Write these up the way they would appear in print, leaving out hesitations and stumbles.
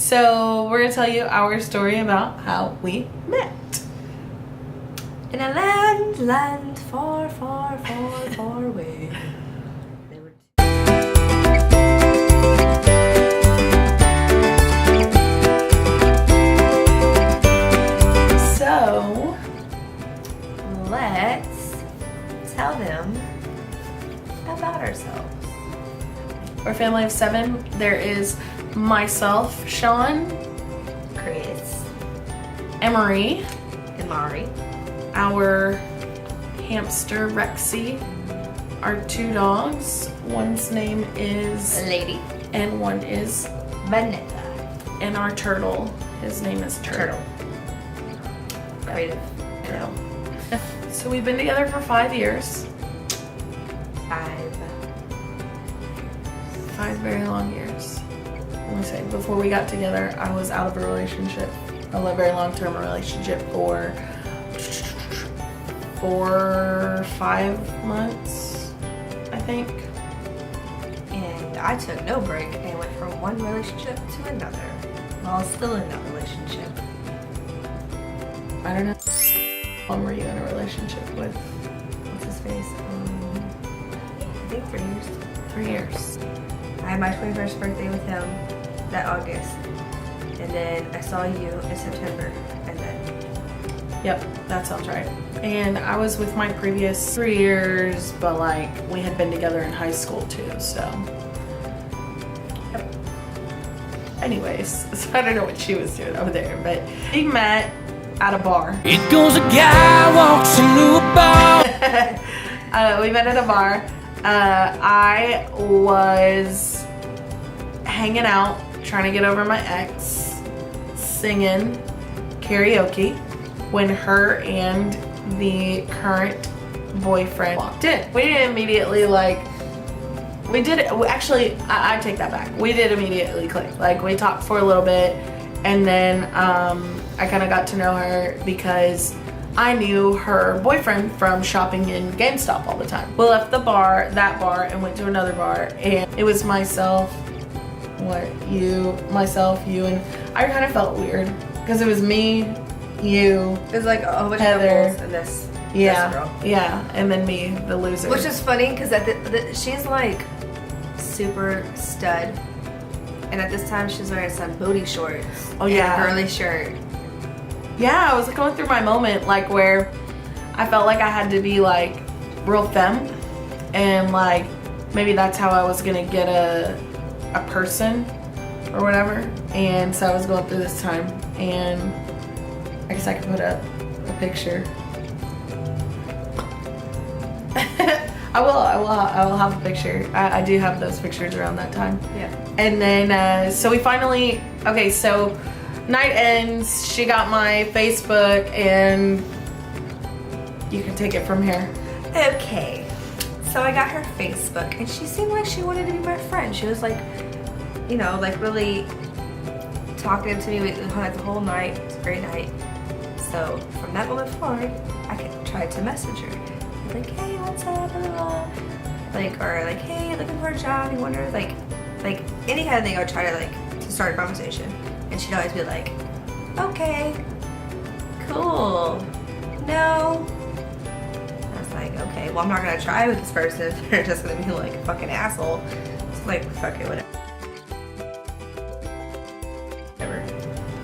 So we're gonna tell you our story about how we met. In a land far, far, far, far away. So let's tell them about ourselves. we're a family of 7. There is myself, Shaun, Kris, Emery, and Mari, our hamster Rexy, our 2 dogs. One's name is Lady, and one is Vanessa, and our turtle. His name is Turtle. Creative. I know. So we've been together for 5 years. 5 very long years. Let me say, before we got together, I was out of a relationship, a very long-term relationship for 4-5 months, I think. And I took no break and went from one relationship to another while still in that relationship. I don't know. How long were you in a relationship with? What's his face? I think 3 years. 3 years. I had my 21st birthday with him that August. And then I saw you in September. And then... Yep, that sounds right. And I was with my previous 3 years, but like we had been together in high school too, so. Yep. Anyways, so I don't know what she was doing over there, but we met at a bar. It goes a guy walks into a bar. We met at a bar. I was hanging out, trying to get over my ex, singing karaoke when her and the current boyfriend walked in. We didn't immediately actually, I take that back. We did immediately click. Like, we talked for a little bit, and then I kind of got to know her because I knew her boyfriend from shopping in GameStop all the time. We left that bar, and went to another bar, and it was myself, you, and I kind of felt weird because it was me, you, It was like a whole bunch Heather, of couples and this girl. Yeah, and then me, the loser. Which is funny because she's like super stud. And at this time she's wearing some booty shorts. Oh, yeah. And a curly shirt. Yeah, I was going through my moment like where I felt like I had to be like real femme, and like maybe that's how I was gonna get a person or whatever. And so I was going through this time, and I guess I could put up a picture. I will have a picture. I do have those pictures around that time. Yeah. And then so we finally, okay, so night ends, she got my Facebook, and you can take it from here. Okay. So I got her Facebook and she seemed like she wanted to be my friend. She was like, you know, like really talking to me. We hung out the whole night. It was a great night. So from that moment forward, I tried to message her. Like, hey, what's up? Blah, blah, blah. Like, or like, hey, looking for a job. You wonder, like any kind of thing. I would try to to start a conversation, and she'd always be like, okay, cool, no. I was like, okay, well, I'm not gonna try with this person. They're just gonna be like a fucking asshole. It's like, fuck it, whatever.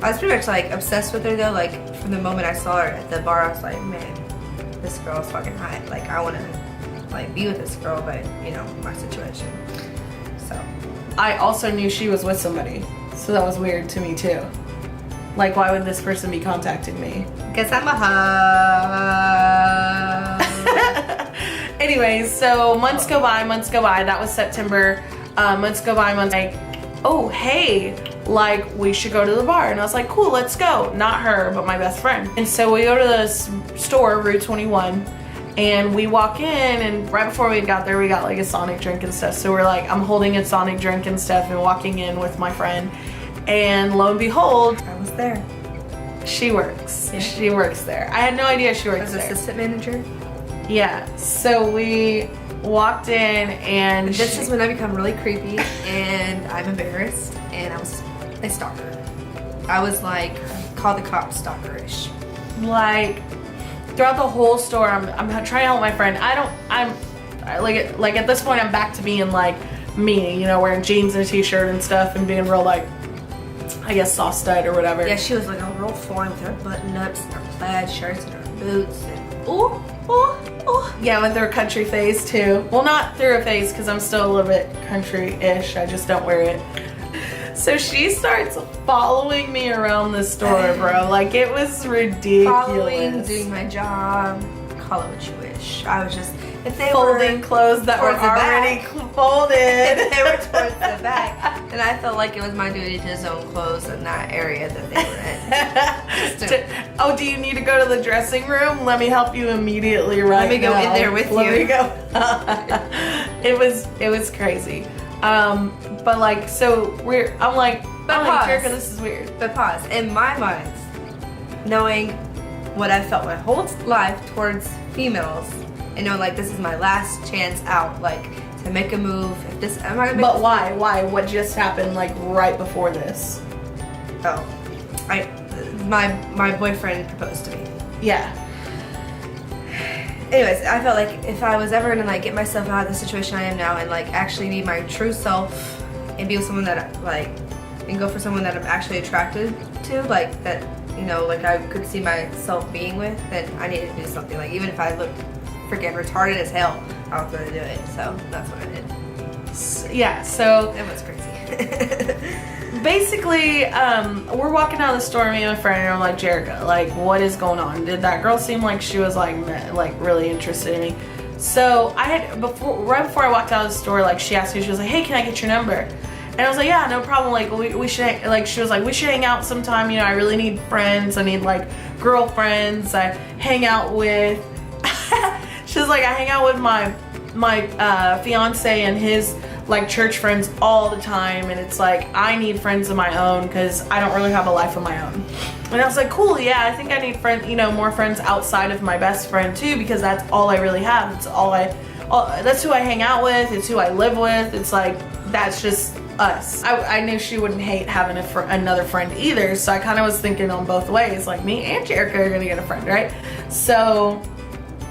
I was pretty much like obsessed with her though. Like from the moment I saw her at the bar, I was like, man, this girl's fucking hot. Like I want to like be with this girl, but you know my situation. So I also knew she was with somebody, so that was weird to me too. Like, why would this person be contacting me? guess I'm a hoe. Anyways, so months go by. That was September. Months go by. Like, oh hey, like we should go to the bar, and I was like, cool, let's go. Not her, but my best friend. And so we go to the store, Route 21, and we walk in, and right before we got there, we got like a Sonic drink and stuff. So we're like, I'm holding a Sonic drink and stuff, and walking in with my friend, and lo and behold, I was there. she works. Yeah. She works there. I had no idea she works As there. assistant manager. Yeah. So we walked in, and This is when I become really creepy, and I'm embarrassed, and I was a stalker. I was like, call the cops stalkerish. Like, throughout the whole store, I'm trying to help my friend. I'm like at this point, I'm back to being like me, you know, wearing jeans and a t-shirt and stuff and being real like, I guess, soft stud or whatever. Yeah, she was like a real fine with her button-ups and her plaid shirts and her boots and ooh. Yeah, with her country phase too. Well, not through a phase because I'm still a little bit country-ish. I just don't wear it. So she starts following me around the store, bro. Like, it was ridiculous. Following, doing my job, call it what you wish. I was just, if they folding were clothes that were already folded. if they were towards the back, then I felt like it was my duty to zone clothes in that area that they were in. Oh, do you need to go to the dressing room? Let me help you immediately right now. Let me go in there with you. Let me go. It was crazy. But like, so I'm like, Jerica, this is weird. But pause. In my mind, knowing what I felt my whole life towards females, and knowing like this is my last chance out, like to make a move. If this, am I gonna make? But why? Why? What just happened? Like right before this? Oh, my boyfriend proposed to me. Yeah. Anyways, I felt like if I was ever gonna like get myself out of the situation I am now and like actually be my true self and be with someone that like and go for someone that I'm actually attracted to, like that, you know, like I could see myself being with, then I needed to do something. Like even if I looked freaking retarded as hell, I was gonna do it. So that's what I did. Yeah. So it was crazy. Basically, we're walking out of the store, me and my friend, and I'm like, Jerica, like, what is going on? Did that girl seem like she was like really interested in me? So I had right before I walked out of the store, like she asked me, she was like, hey, can I get your number? And I was like, yeah, no problem. Like we should, like she was like, we should hang out sometime. You know, I really need friends. I need like girlfriends. I hang out with. She was like, I hang out with my fiance and his like church friends all the time, and it's like I need friends of my own because I don't really have a life of my own. And I was like, cool, yeah, I think I need more friends outside of my best friend too, because that's all I really have. It's that's who I hang out with. It's who I live with. It's like that's just us. I knew she wouldn't hate having another friend either, so I kind of was thinking on both ways, like me and Jerica are gonna get a friend, right? So,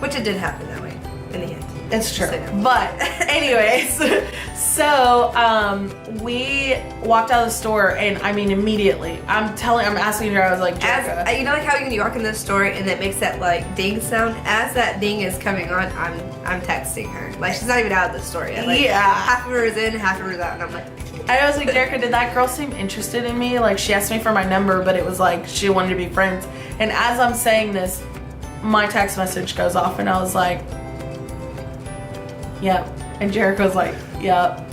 which it did happen that way in the end. It's true. But anyways, so we walked out of the store, and I mean immediately, I'm asking her, I was like, Jerica. As, you know, like how when you walk in the store and it makes that like ding sound, as that ding is coming on, I'm texting her. Like she's not even out of the store yet. Like, yeah. Half of her is in, half of her is out, and I'm like. I was like, Jerica, did that girl seem interested in me? Like she asked me for my number, but it was like she wanted to be friends. And as I'm saying this, my text message goes off, and I was like, yep. And Jerica was like, yep,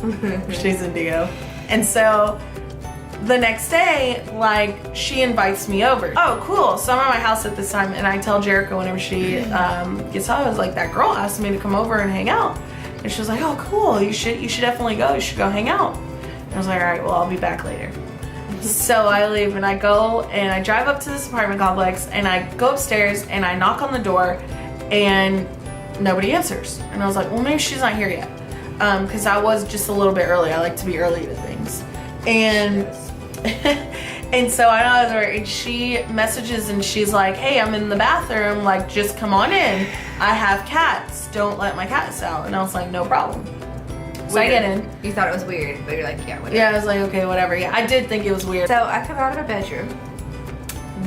she's Indigo. And so the next day, like, she invites me over. Oh, cool. So I'm at my house at this time, and I tell Jerica whenever she gets home, I was like, that girl asked me to come over and hang out. And she was like, oh, cool. You should definitely go. You should go hang out. And I was like, all right, well, I'll be back later. So I leave, and I go, and I drive up to this apartment complex, and I go upstairs, and I knock on the door, and nobody answers. And I was like, well, maybe she's not here yet. Because I was just a little bit early. I like to be early to things. And and so I know her, and she messages, and she's like, hey, I'm in the bathroom. Like, just come on in. I have cats. Don't let my cats out. And I was like, no problem. So weird. I get in. You thought it was weird, but you're like, yeah, whatever. Yeah, I was like, okay, whatever. Yeah, I did think it was weird. So I come out of her bedroom,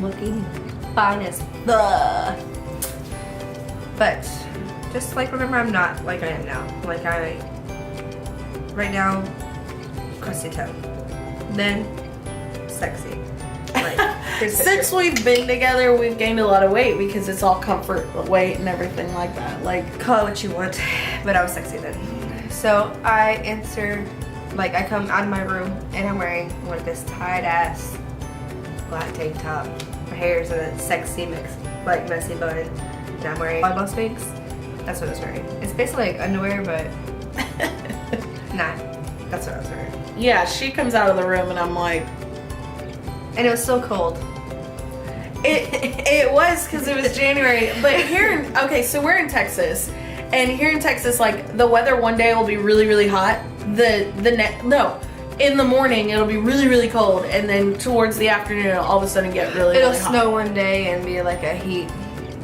looking fine as fuck. But just like remember, I'm not like I am now. Like right now, crusty toe. Then sexy. Like, since we've been together, we've gained a lot of weight because it's all comfort weight and everything like that. Like, call it what you want, but I was sexy then. So I answer, like I come out of my room and I'm wearing one of this tight ass black tank top. My hair is in a sexy mix, like messy bun, and I'm wearing volleyball spanks. That's what I was wearing. It's basically like underwear, but nah, that's what I was wearing. Yeah, she comes out of the room and I'm like, and it was so cold. It was because it was January, but okay, so we're in Texas. And here in Texas, like, the weather one day will be really, really hot. It in the morning it'll be really, really cold, and then towards the afternoon it'll all of a sudden get really, It'll really hot. snow one day and be like a heat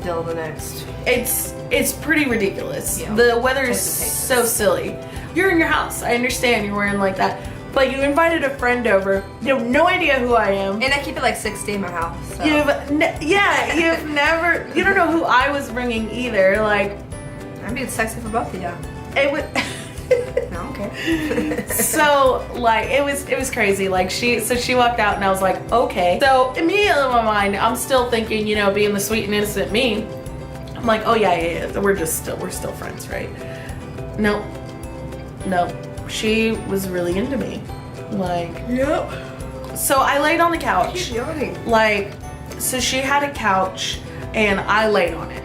deal the next. It's pretty ridiculous. Yeah. The weather is Texas. so silly. You're in your house. I understand you're wearing like that. But you invited a friend over. You have no idea who I am. And I keep it like 60 in my house. So. You've never, you don't know who I was bringing either. Like, I'm being sexy for both of y'all. it would, I don't care. so like, it was crazy. Like she walked out and I was like, okay. So immediately in my mind, I'm still thinking, you know, being the sweet and innocent me, I'm like, oh yeah, we're still friends, right? No. She was really into me. Like, Yep. so I laid on the couch. Keep yawning. Like, so she had a couch and I laid on it.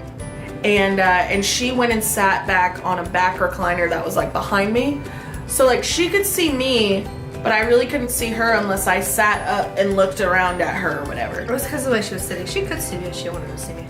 And she went and sat back on a back recliner that was like behind me. So like she could see me, but I really couldn't see her unless I sat up and looked around at her or whatever. It was because of the way she was sitting. She could see me if she wanted to see me.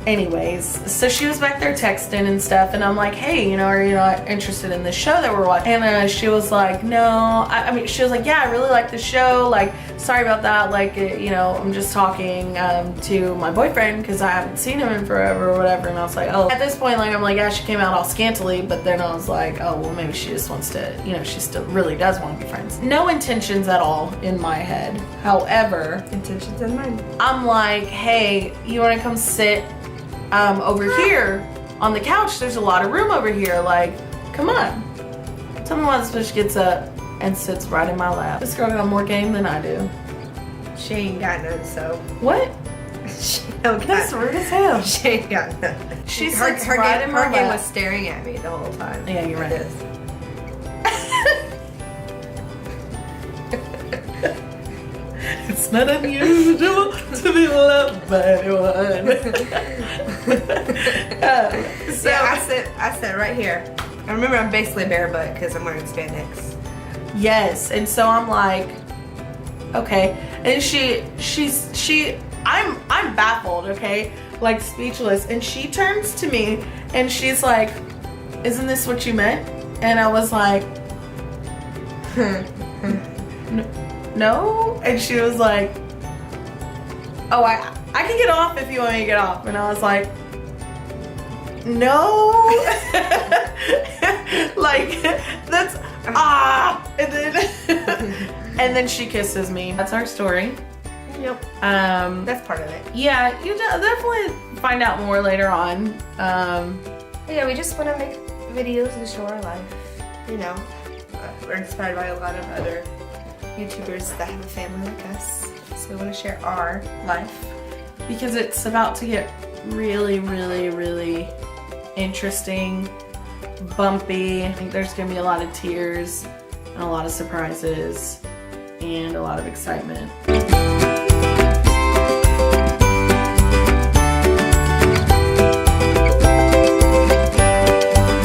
Anyways, so she was back there texting and stuff, and I'm like, hey, you know, are you not interested in this show that we're watching? And she was like, no. I mean, she was like, yeah, I really like the show. Like, sorry about that. Like, you know, I'm just talking to my boyfriend because I haven't seen him in forever or whatever. And I was like, oh. At this point, like, I'm like, yeah, she came out all scantily, but then I was like, oh, well, maybe she just wants to, you know, she still really does want to be friends. No intentions at all in my head. However, Intentions in mind. I'm like, hey, you want to come sit over here on the couch? There's a lot of room over here. Like, come on. Tell me why this bitch gets up and sits right in my lap. This girl got more game than I do. She ain't got none, so. What? She don't got That's rude as hell. She ain't got none. She her sits right in my her game lap. was staring at me the whole time. Yeah, you're Like right. this. It's not unusual to be loved by anyone. So Yeah, I sit right here. I remember I'm basically barefoot because I'm wearing spandex. yes, and so I'm like, okay, and I'm baffled, okay, like speechless, and she turns to me and she's like, isn't this what you meant? And I was like, no, and she was like, oh, I can get off if you want me to get off. And I was like, no. Like, that's and then she kisses me. That's our story. Yep. That's part of it. Yeah, you definitely find out more later on. But yeah, we just want to make videos and show our life. You know, we're inspired by a lot of other YouTubers that have a family like us, so we want to share our life. Because it's about to get really, really, really interesting, bumpy. I think there's gonna be a lot of tears and a lot of surprises and a lot of excitement.